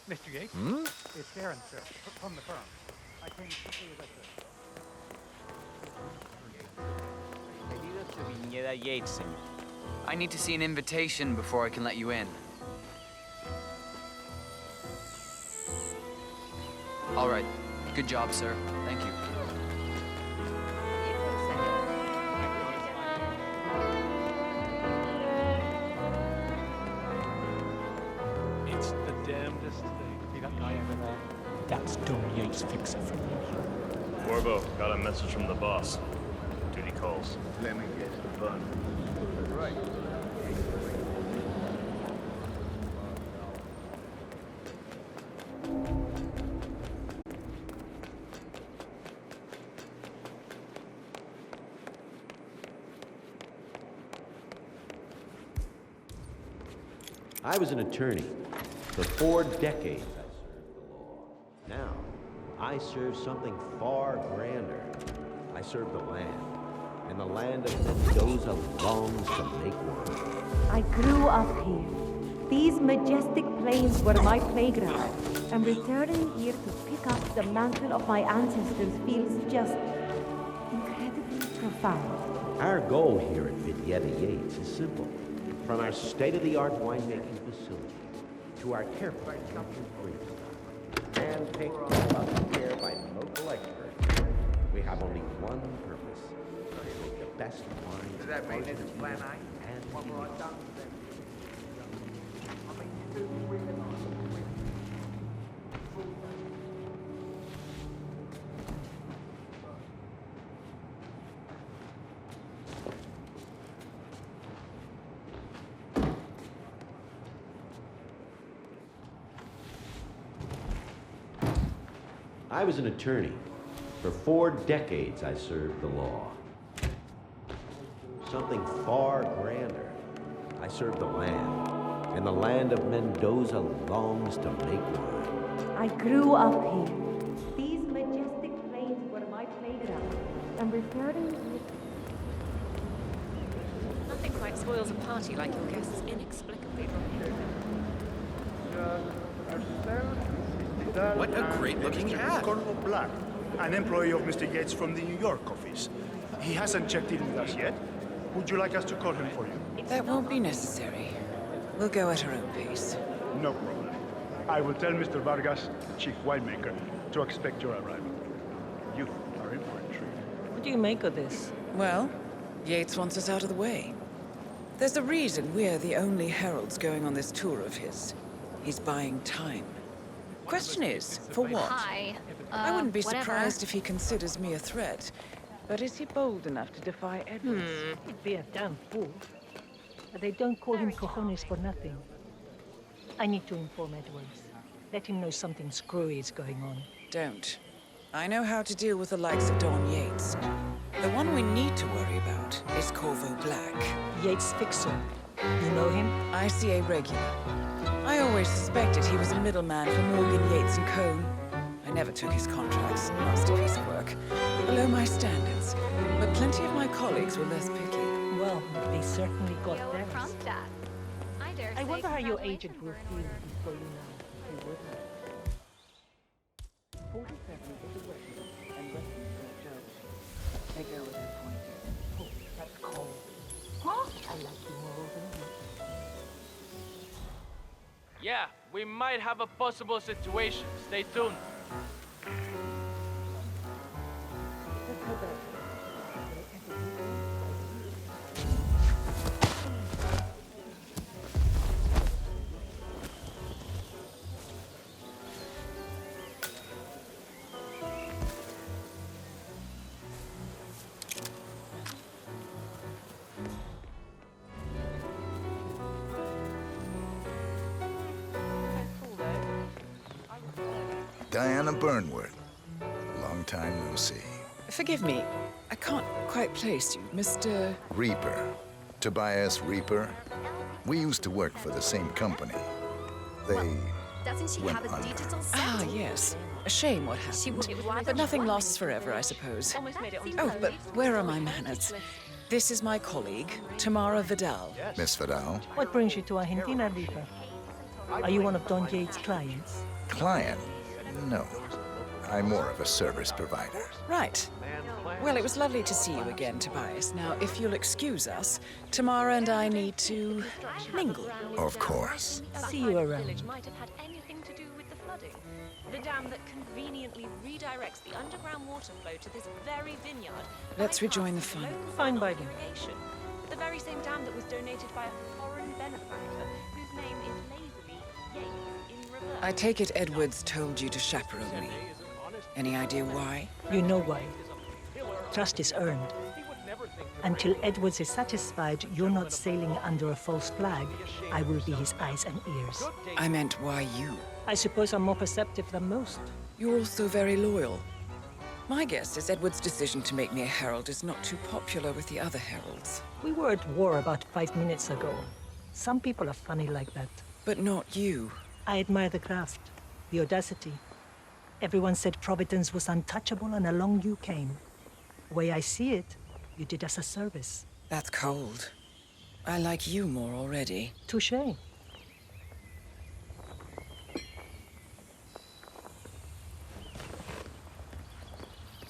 Mr. Yates? It's Darren, sir, from the firm. I came as quickly as I could. Pedido su Viñeda Yates, señor. I need to see an invitation before I can let you in. All right. Good job, sir. Thank you. It's the damnedest thing. See that guy over there? That's Don Yates' fixer from me. Corvo, got a message from the boss. Duty calls. Let me get the bun. Right. I was an attorney. For 4 decades I served the law. Now, I serve something far grander. I serve the land. And the land of Mendoza longs to make one. I grew up here. These majestic plains were my playground. And returning here to pick up the mantle of my ancestors feels just incredibly profound. Our goal here at Viñeda Yates is simple. From our state-of-the-art winemaking facility to our carefully captured grapes, handpicked up here by local experts, we have only one purpose: to make the best wines. Does that mean this is plan A? And What we're all done with it? I mean, you do realise I was an attorney. For 4 decades I served the law. Something far grander. I served the land. And the land of Mendoza longs to make one. I grew up here. These majestic plains were my playground. And returning here... Nothing quite spoils a party like your guests inexplicably dropping. What a great-looking hat! Colonel Black, an employee of Mr. Yates from the New York office. He hasn't checked in with us yet. Would you like us to call him for you? That won't be necessary. We'll go at our own pace. No problem. I will tell Mr. Vargas, chief winemaker, to expect your arrival. You are in for a treat. What do you make of this? Well, Yates wants us out of the way. There's a reason we're the only heralds going on this tour of his. He's buying time. Question is, for what? Hi. I wouldn't be whatever. surprised if he considers me a threat. But is he bold enough to defy Edwards? He'd be a damn fool. But they don't call him cojones for nothing. I need to inform Edwards. Let him know something screwy is going on. Don't. I know how to deal with the likes of Don Yates. The one we need to worry about is Corvo Black. Yates' fixer. You know him? ICA regular. I always suspected he was a middleman for Morgan Yates and Cohn. I never took his contracts, masterpiece work, below my standards. But plenty of my colleagues were less picky. Well, they certainly got Yo, theirs. from that. I wonder how your agent will feel if he saw you now. He wouldn't. 47 is a resident and Western St. Joe. Take over this point. Oh, that's cold. Huh? I like you more than you. Yeah, we might have a possible situation. Stay tuned. Diana Burnworth. Long time no see. Forgive me, I can't quite place you, Mr. Rieper. Tobias Rieper. We used to work for the same company. They Doesn't she went have a under. digital set? Ah, yes. A shame what She happened. would But nothing lasts forever, I suppose. Oh, but where are my manners? This is my colleague, Tamara Vidal. Miss Vidal. What brings you to Argentina, Rieper? Are you one of Don Yates' clients? Client? No. I'm more of a service provider. Right. Well, it was lovely to see you again, Tobias. Now, if you'll excuse us, Tamara and I need to mingle. Of course. See you around. Village might have had anything to do with the flooding. The dam that conveniently redirects the underground water flow to this very vineyard. Let's rejoin the fun. Fine by me. Irrigation. The very same dam that was donated by a foreign benefactor whose name is lazily Yates in reverse. I take it Edwards told you to chaperone me. Any idea why? You know why. Trust is earned. Until Edwards is satisfied you're not sailing under a false flag, I will be his eyes and ears. I meant why you. I suppose I'm more perceptive than most. You're also very loyal. My guess is Edward's decision to make me a herald is not too popular with the other heralds. We were at war about 5 minutes ago. Some people are funny like that. But not you. I admire the craft, the audacity. Everyone said Providence was untouchable and along you came. The way I see it, you did us a service. That's cold. I like you more already. Touché.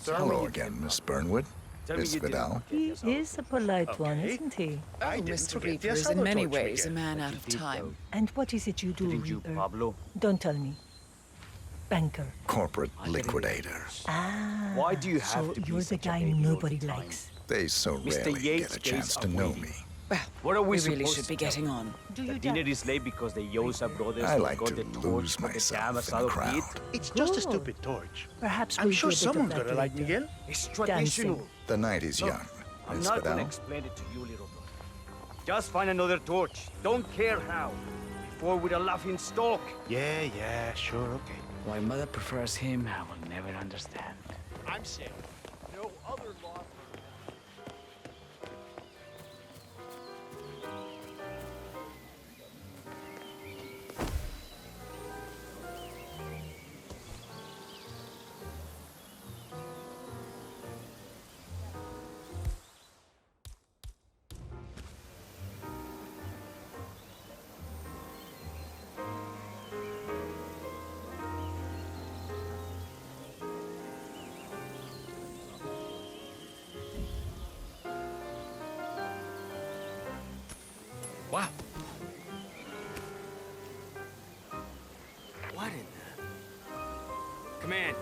Hello again, Miss Burnwood. Miss Vidal. He is a polite one, isn't he? Oh, Mr. Rieper is in many ways a man out of time. And what is it you do, Rieper? Don't tell me. Banker. Corporate liquidator. Ah, Why do you have so to be you're the such a guy baby all nobody the time? likes. They so rarely get a chance to know me. Well, What are we really supposed should to be do? getting on. Do The you dinner doubt? is late because the Yosa brothers I like got to the torch lose for the myself dam in aside the of crowd. it. It's just a Cool. stupid torch. Perhaps I'm we'll sure do a bit someone's of got that it, right, later. Miguel? It's traditional. The night is Look, young, I'm Miss not going to Vidal. explain it to you, little brother. Just find another torch. Don't care how. Before with a laughing stock. Yeah, sure, okay. Why mother prefers him, I will never understand. I'm saying, no other law. Wow. What in the... Command,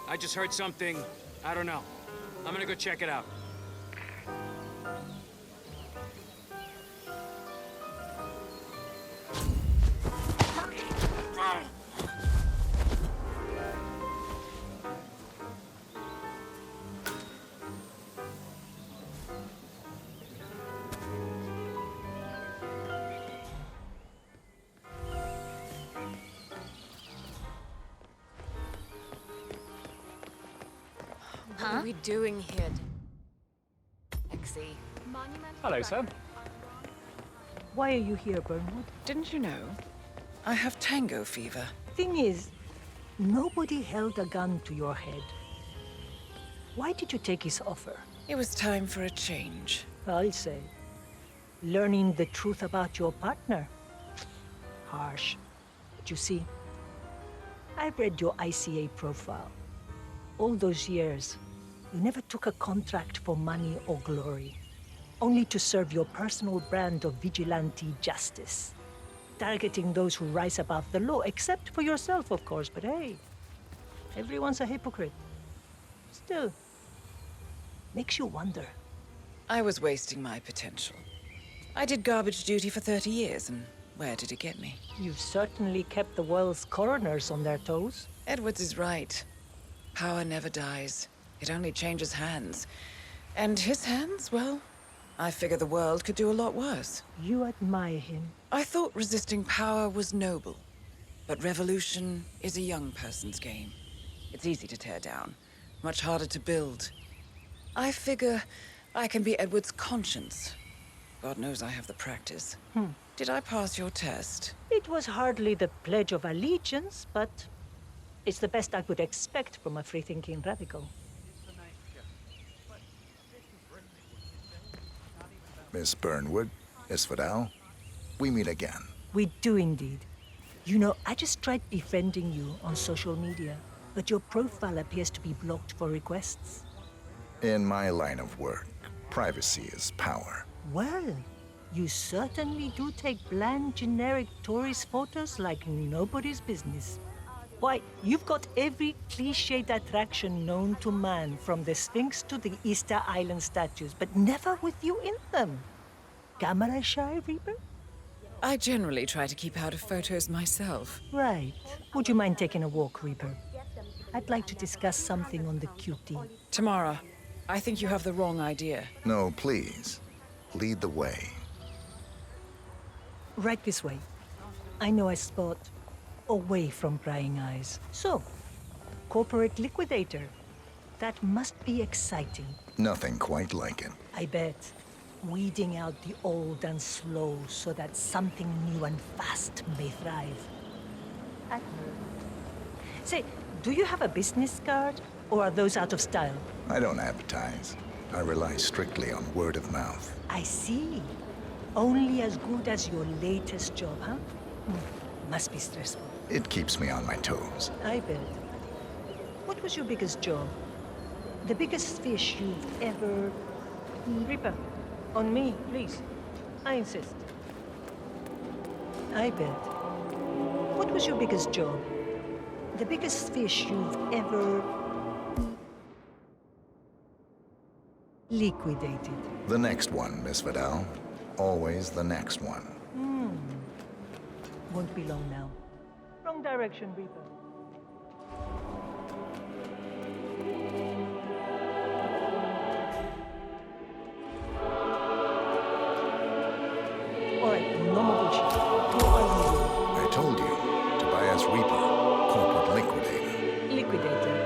I just heard something. I don't know. I'm gonna go check it out. What are we doing here? Exy. Hello, Sam. Why are you here, Burnwood? Didn't you know? I have tango fever. Thing is, nobody held a gun to your head. Why did you take his offer? It was time for a change. I'll say. Learning the truth about your partner. Harsh. But you see, I've read your ICA profile. All those years, you never took a contract for money or glory, only to serve your personal brand of vigilante justice, targeting those who rise above the law, except for yourself, of course, but hey, everyone's a hypocrite. Still, makes you wonder. I was wasting my potential. I did garbage duty for 30 years, and where did it get me? You've certainly kept the world's coroners on their toes. Edwards is right. Power never dies. It only changes hands. And his hands, well, I figure the world could do a lot worse. You admire him. I thought resisting power was noble. But revolution is a young person's game. It's easy to tear down, much harder to build. I figure I can be Edward's conscience. God knows I have the practice. Did I pass your test? It was hardly the Pledge of Allegiance, but it's the best I could expect from a free-thinking radical. Miss Burnwood, Miss Vidal, we meet again. We do indeed. You know, I just tried befriending you on social media, but your profile appears to be blocked for requests. In my line of work, privacy is power. Well, you certainly do take bland, generic tourist photos like nobody's business. Why, you've got every cliched attraction known to man, from the Sphinx to the Easter Island statues, but never with you in them. Camera shy, Rieper? I generally try to keep out of photos myself. Right. Would you mind taking a walk, Rieper? I'd like to discuss something on the QT. Tamara, I think you have the wrong idea. No, please. Lead the way. Right this way. I know a spot away from prying eyes. So, corporate liquidator. That must be exciting. Nothing quite like it. I bet. Weeding out the old and slow so that something new and fast may thrive. Say, do you have a business card? Or are those out of style? I don't advertise. I rely strictly on word of mouth. I see. Only as good as your latest job, huh? Must be stressful. It keeps me on my toes. I bet. What was your biggest job? The biggest fish you've ever... Rieper, on me, please. I insist. I bet. What was your biggest job? The biggest fish you've ever... liquidated. The next one, Miss Vidal. Always the next one. Won't be long now. Wrong direction, Rieper. All right, no more bullshit. Who are you? I told you. Tobias Rieper, corporate liquidator. Liquidator.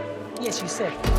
Yes, you said.